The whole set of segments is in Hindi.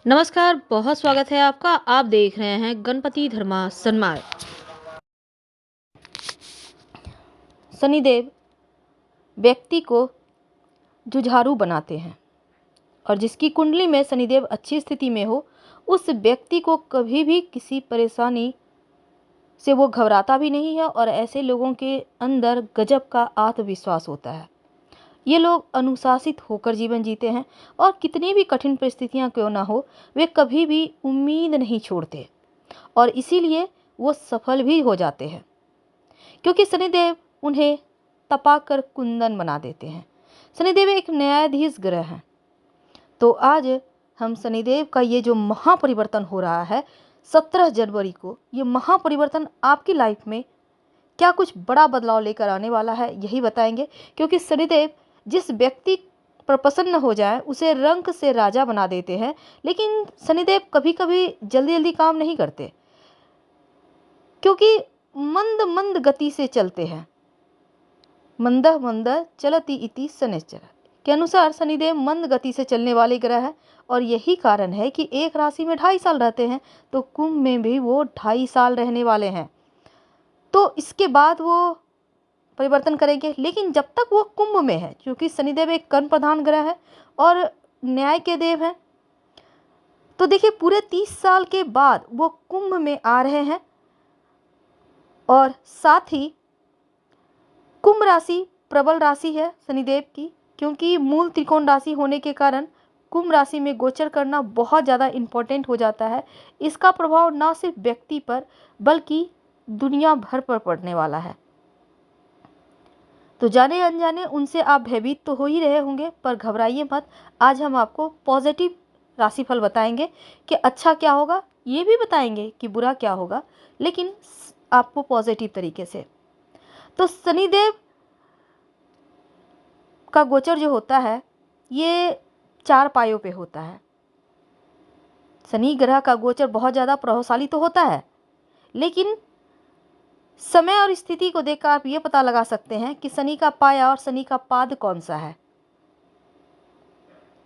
नमस्कार, बहुत स्वागत है आपका। आप देख रहे हैं गणपति धर्मा सन्मार्ग। शनिदेव व्यक्ति को जुझारू बनाते हैं और जिसकी कुंडली में शनिदेव अच्छी स्थिति में हो, उस व्यक्ति को कभी भी किसी परेशानी से वो घबराता भी नहीं है और ऐसे लोगों के अंदर गजब का आत्मविश्वास होता है। ये लोग अनुशासित होकर जीवन जीते हैं और कितनी भी कठिन परिस्थितियां क्यों ना हो, वे कभी भी उम्मीद नहीं छोड़ते और इसीलिए वो सफल भी हो जाते हैं, क्योंकि शनिदेव उन्हें तपाकर कुंदन बना देते हैं। शनिदेव एक न्यायाधीश ग्रह हैं। तो आज हम शनिदेव का ये जो महापरिवर्तन हो रहा है 17 जनवरी को, ये महापरिवर्तन आपकी लाइफ में क्या कुछ बड़ा बदलाव लेकर आने वाला है, यही बताएंगे। क्योंकि शनिदेव जिस व्यक्ति पर प्रसन्न हो जाए उसे रंक से राजा बना देते हैं, लेकिन शनिदेव कभी कभी जल्दी जल्दी काम नहीं करते, क्योंकि मंद मंद गति से चलते हैं। मंदः मंदः चलति इति शनिश्चर के अनुसार शनिदेव मंद गति से चलने वाले ग्रह है और यही कारण है कि एक राशि में 2.5 साल रहते हैं, तो कुंभ में भी वो 2.5 साल रहने वाले हैं। तो इसके बाद वो परिवर्तन करेंगे, लेकिन जब तक वो कुंभ में है, क्योंकि शनिदेव एक कर्म प्रधान ग्रह है और न्याय के देव हैं, तो देखिए पूरे 30 साल के बाद वो कुंभ में आ रहे हैं। और साथ ही कुंभ राशि प्रबल राशि है शनिदेव की, क्योंकि मूल त्रिकोण राशि होने के कारण कुंभ राशि में गोचर करना बहुत ज़्यादा इम्पोर्टेंट हो जाता है। इसका प्रभाव ना सिर्फ व्यक्ति पर बल्कि दुनिया भर पर पड़ने वाला है। तो जाने अनजाने उनसे आप भयभीत तो हो ही रहे होंगे, पर घबराइए मत। आज हम आपको पॉजिटिव राशिफल बताएंगे कि अच्छा क्या होगा, ये भी बताएंगे कि बुरा क्या होगा, लेकिन आपको पॉजिटिव तरीके से। तो शनिदेव का गोचर जो होता है ये 4 पायों पे होता है। शनि ग्रह का गोचर बहुत ज़्यादा प्रभावशाली तो होता है, लेकिन समय और स्थिति को देखकर आप ये पता लगा सकते हैं कि शनि का पाया और शनि का पाद कौन सा है।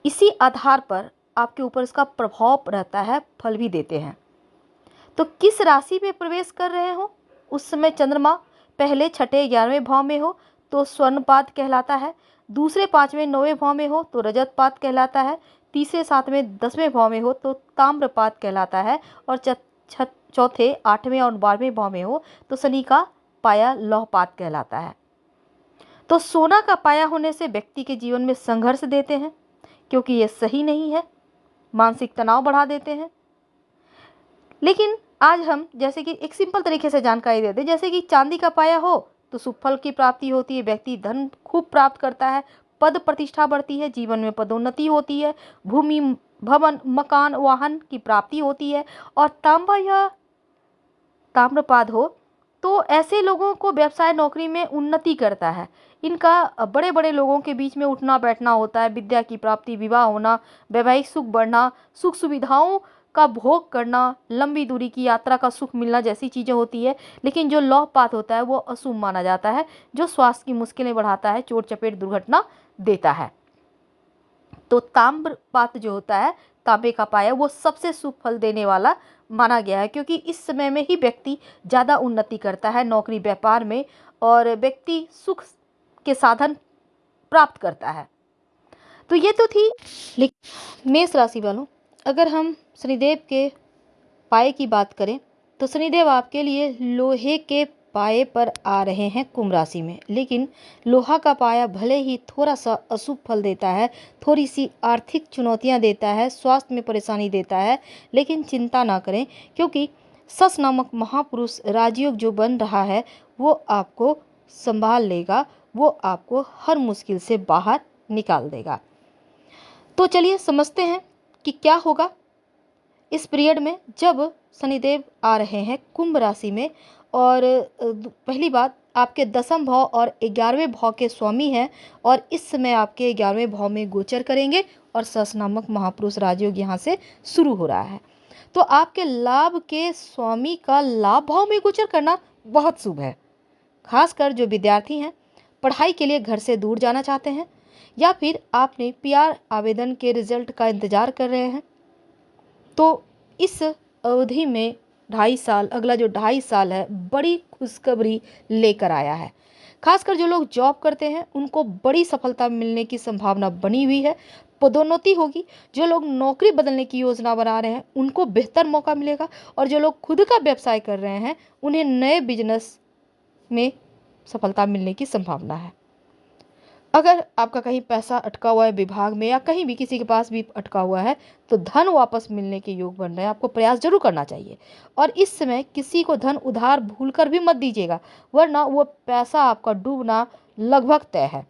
इसी आधार पर आपके ऊपर इसका प्रभाव रहता है, फल भी देते हैं। तो किस राशि में प्रवेश कर रहे हो, उस समय चंद्रमा पहले 6ठे 11वें भाव में हो तो स्वर्णपाद कहलाता है, दूसरे 5वें 9वें भाव में हो तो रजतपाद कहलाता है, तीसरे 7वें 10वें भाव में हो तो ताम्रपाद कहलाता है, और चौथे 8वें और 12वें भाव में हो तो शनि का पाया लौहपाद कहलाता है। तो सोना का पाया होने से व्यक्ति के जीवन में संघर्ष देते हैं, क्योंकि ये सही नहीं है, मानसिक तनाव बढ़ा देते हैं। लेकिन आज हम जैसे कि एक सिंपल तरीके से जानकारी देते हैं, जैसे कि चांदी का पाया हो तो शुभ फल की प्राप्ति होती है, व्यक्ति धन खूब प्राप्त करता है, पद प्रतिष्ठा बढ़ती है, जीवन में पदोन्नति होती है, भूमि भवन मकान वाहन की प्राप्ति होती है। और तांबा या ताम्रपाद हो तो ऐसे लोगों को व्यवसाय नौकरी में उन्नति करता है। इनका बड़े बड़े लोगों के बीच में उठना बैठना होता है, विद्या की प्राप्ति, विवाह होना, वैवाहिक सुख बढ़ना, सुख सुविधाओं का भोग करना, लंबी दूरी की यात्रा का सुख मिलना जैसी चीज़ें होती है। लेकिन जो लौहपात होता है वो अशुभ माना जाता है, जो स्वास्थ्य की मुश्किलें बढ़ाता है, चोट चपेट दुर्घटना देता है। तो ताम्रपात जो होता है, तांबे का पाया, वो सबसे शुभ फल देने वाला माना गया है, क्योंकि इस समय में ही व्यक्ति ज़्यादा उन्नति करता है नौकरी व्यापार में और व्यक्ति सुख के साधन प्राप्त करता है। तो ये तो थी। लेकिन मेष राशि वालों, अगर हम शनिदेव के पाए की बात करें तो शनिदेव आपके लिए लोहे के पाए पर आ रहे हैं कुंभ राशि में। लेकिन लोहा का पाया भले ही थोड़ा सा अशुभ फल देता है, थोड़ी सी आर्थिक चुनौतियां देता है, स्वास्थ्य में परेशानी देता है, लेकिन चिंता ना करें, क्योंकि सस नामक महापुरुष राजयोग जो बन रहा है वो आपको संभाल लेगा, वो आपको हर मुश्किल से बाहर निकाल देगा। तो चलिए समझते हैं कि क्या होगा इस पीरियड में जब शनिदेव आ रहे हैं कुंभ राशि में। और पहली बात, आपके 10वें भाव और 11वें भाव के स्वामी हैं और इस समय आपके 11वें भाव में गोचर करेंगे और सस नामक महापुरुष राजयोग यहाँ से शुरू हो रहा है। तो आपके लाभ के स्वामी का लाभ भाव में गोचर करना बहुत शुभ है। खासकर जो विद्यार्थी हैं, पढ़ाई के लिए घर से दूर जाना चाहते हैं, या फिर आपने पीआर आवेदन के रिजल्ट का इंतजार कर रहे हैं, तो इस अवधि में 2.5 साल, अगला जो 2.5 साल है, बड़ी खुशखबरी लेकर आया है। खासकर जो लोग जॉब करते हैं उनको बड़ी सफलता मिलने की संभावना बनी हुई है। पदोन्नति होगी। जो लोग नौकरी बदलने की योजना बना रहे हैं उनको बेहतर मौका मिलेगा, और जो लोग खुद का व्यवसाय कर रहे हैं उन्हें नए बिजनेस में सफलता मिलने की संभावना है। अगर आपका कहीं पैसा अटका हुआ है विभाग में, या कहीं भी किसी के पास भी अटका हुआ है, तो धन वापस मिलने के योग बन रहे हैं। आपको प्रयास जरूर करना चाहिए, और इस समय किसी को धन उधार भूलकर भी मत दीजिएगा, वरना वो पैसा आपका डूबना लगभग तय है।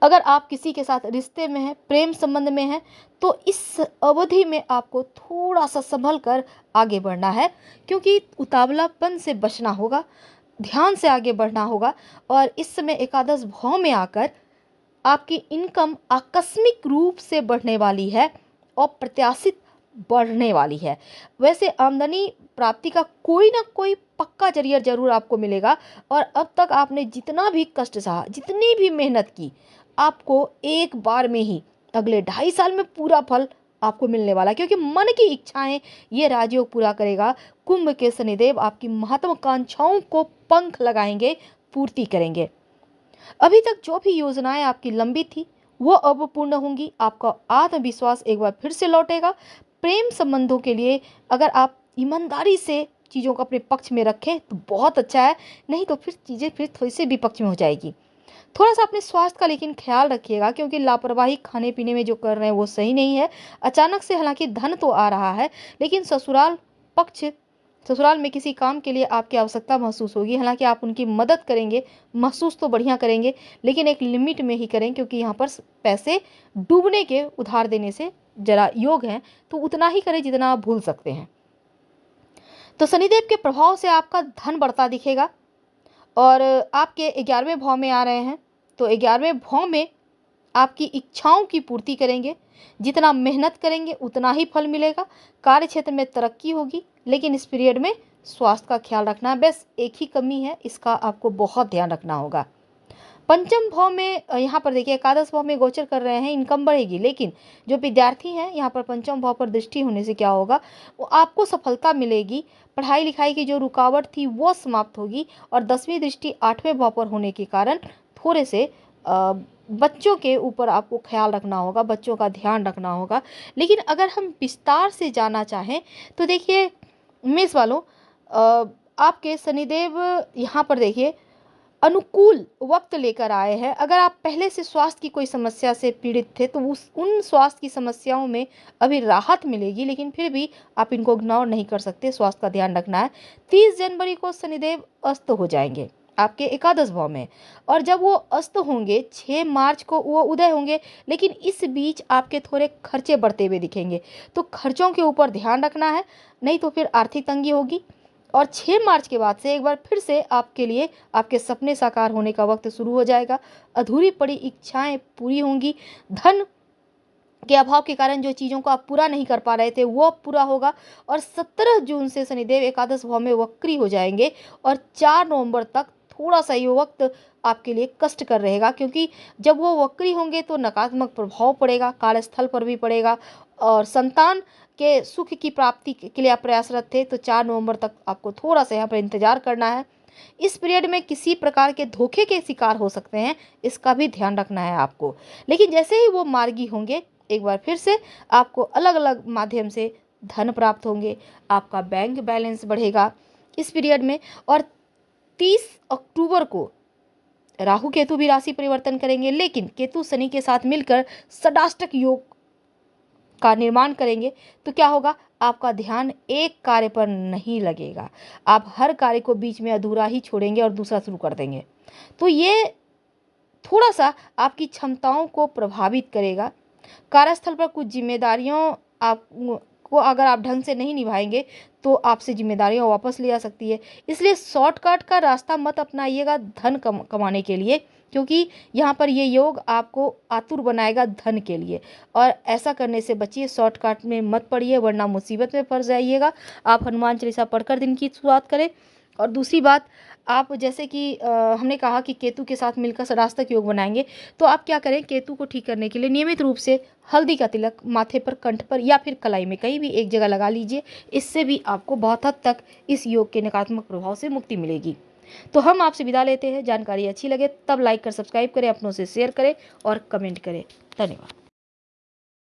अगर आप किसी के साथ रिश्ते में हैं, प्रेम संबंध में हैं, तो इस अवधि में आपको थोड़ा सा संभल कर आगे बढ़ना है, क्योंकि उतावलापन से बचना होगा, ध्यान से आगे बढ़ना होगा। और इस समय एकादश भाव में आकर आपकी इनकम आकस्मिक रूप से बढ़ने वाली है, अप्रत्याशित बढ़ने वाली है। वैसे आमदनी प्राप्ति का कोई ना कोई पक्का जरिया जरूर आपको मिलेगा, और अब तक आपने जितना भी कष्ट सहा, जितनी भी मेहनत की, आपको एक बार में ही अगले 2.5 साल में पूरा फल आपको मिलने वाला है, क्योंकि मन की इच्छाएं ये राजयोग पूरा करेगा। कुंभ के शनिदेव आपकी महत्वाकांक्षाओं को पंख लगाएंगे, पूर्ति करेंगे। अभी तक जो भी योजनाएं आपकी लंबी थी वो अब पूर्ण होंगी। आपका आत्मविश्वास एक बार फिर से लौटेगा। प्रेम संबंधों के लिए अगर आप ईमानदारी से चीज़ों को अपने पक्ष में रखें तो बहुत अच्छा है, नहीं तो फिर चीज़ें फिर थोड़ी सी विपक्ष में हो जाएगी। थोड़ा सा अपने स्वास्थ्य का लेकिन ख्याल रखिएगा, क्योंकि लापरवाही खाने पीने में जो कर रहे हैं वो सही नहीं है। अचानक से हालांकि धन तो आ रहा है, लेकिन ससुराल में किसी काम के लिए आपकी आवश्यकता महसूस होगी। हालांकि आप उनकी मदद करेंगे, महसूस तो बढ़िया करेंगे, लेकिन एक लिमिट में ही करें, क्योंकि यहाँ पर पैसे डूबने के उधार देने से जरा योग हैं, तो उतना ही करें जितना आप भूल सकते हैं। तो शनिदेव के प्रभाव से आपका धन बढ़ता दिखेगा, और आपके 11वें भाव में आ रहे हैं, तो 11वें भाव में आपकी इच्छाओं की पूर्ति करेंगे। जितना मेहनत करेंगे उतना ही फल मिलेगा। कार्य क्षेत्र में तरक्की होगी, लेकिन इस पीरियड में स्वास्थ्य का ख्याल रखना है। बस एक ही कमी है, इसका आपको बहुत ध्यान रखना होगा। पंचम भाव में यहाँ पर देखिए एकादश भाव में गोचर कर रहे हैं, इनकम बढ़ेगी, लेकिन जो विद्यार्थी हैं यहाँ पर पंचम भाव पर दृष्टि होने से क्या होगा, वो आपको सफलता मिलेगी। पढ़ाई लिखाई की जो रुकावट थी वो समाप्त होगी, और 10वीं दृष्टि 8वें भाव पर होने के कारण थोड़े से बच्चों के ऊपर आपको ख्याल रखना होगा, बच्चों का ध्यान रखना होगा। लेकिन अगर हम विस्तार से जाना चाहें तो देखिए मेष वालों, आपके शनिदेव यहाँ पर देखिए अनुकूल वक्त लेकर आए हैं। अगर आप पहले से स्वास्थ्य की कोई समस्या से पीड़ित थे तो उन स्वास्थ्य की समस्याओं में अभी राहत मिलेगी, लेकिन फिर भी आप इनको इग्नोर नहीं कर सकते, स्वास्थ्य का ध्यान रखना है। 30 जनवरी को शनिदेव अस्त हो जाएंगे आपके एकादश भाव में, और जब वो अस्त होंगे 6 मार्च को वो उदय होंगे, लेकिन इस बीच आपके थोड़े खर्चे बढ़ते हुए दिखेंगे, तो खर्चों के ऊपर ध्यान रखना है, नहीं तो फिर आर्थिक तंगी होगी। और 6 मार्च के बाद से एक बार फिर से आपके लिए आपके सपने साकार होने का वक्त शुरू हो जाएगा। अधूरी पड़ी इच्छाएं पूरी होंगी। धन के अभाव के कारण जो चीज़ों को आप पूरा नहीं कर पा रहे थे वो अब पूरा होगा। और 17 जून से शनिदेव एकादश भाव में वक्री हो जाएंगे, और 4 नवंबर तक थोड़ा सा ये वक्त आपके लिए कष्ट कर रहेगा, क्योंकि जब वो वक्री होंगे तो नकारात्मक प्रभाव पड़ेगा, कार्यस्थल पर भी पड़ेगा। और संतान के सुख की प्राप्ति के लिए आप प्रयासरत थे, तो 4 नवंबर तक आपको थोड़ा सा यहाँ पर इंतजार करना है। इस पीरियड में किसी प्रकार के धोखे के शिकार हो सकते हैं, इसका भी ध्यान रखना है आपको। लेकिन जैसे ही वो मार्गी होंगे एक बार फिर से आपको अलग अलग माध्यम से धन प्राप्त होंगे, आपका बैंक बैलेंस बढ़ेगा इस पीरियड में। और 30 अक्टूबर को राहु केतु भी राशि परिवर्तन करेंगे, लेकिन केतु शनि के साथ मिलकर षडाष्टक योग का निर्माण करेंगे, तो क्या होगा, आपका ध्यान एक कार्य पर नहीं लगेगा, आप हर कार्य को बीच में अधूरा ही छोड़ेंगे और दूसरा शुरू कर देंगे। तो ये थोड़ा सा आपकी क्षमताओं को प्रभावित करेगा। कार्यस्थल पर कुछ जिम्मेदारियों आपको अगर आप ढंग से नहीं निभाएंगे तो आपसे जिम्मेदारियां वापस ले आ सकती है। इसलिए शॉर्टकट का रास्ता मत अपनाइएगा धन कमाने के लिए, क्योंकि यहाँ पर ये योग आपको आतुर बनाएगा धन के लिए, और ऐसा करने से बचिए, शॉर्टकट में मत पड़िए, वरना मुसीबत में फंस जाइएगा। आप हनुमान चालीसा पढ़कर दिन की शुरुआत करें। और दूसरी बात, आप जैसे कि हमने कहा कि केतु के साथ मिलकर सरास्तक योग बनाएंगे, तो आप क्या करें, केतु को ठीक करने के लिए नियमित रूप से हल्दी का तिलक माथे पर, कंठ पर या फिर कलाई में कहीं भी एक जगह लगा लीजिए। इससे भी आपको बहुत हद तक इस योग के नकारात्मक प्रभाव से मुक्ति मिलेगी। तो हम आपसे विदा लेते हैं। जानकारी अच्छी लगे तब लाइक कर सब्सक्राइब करें, अपनों से शेयर करें और कमेंट करें। धन्यवाद।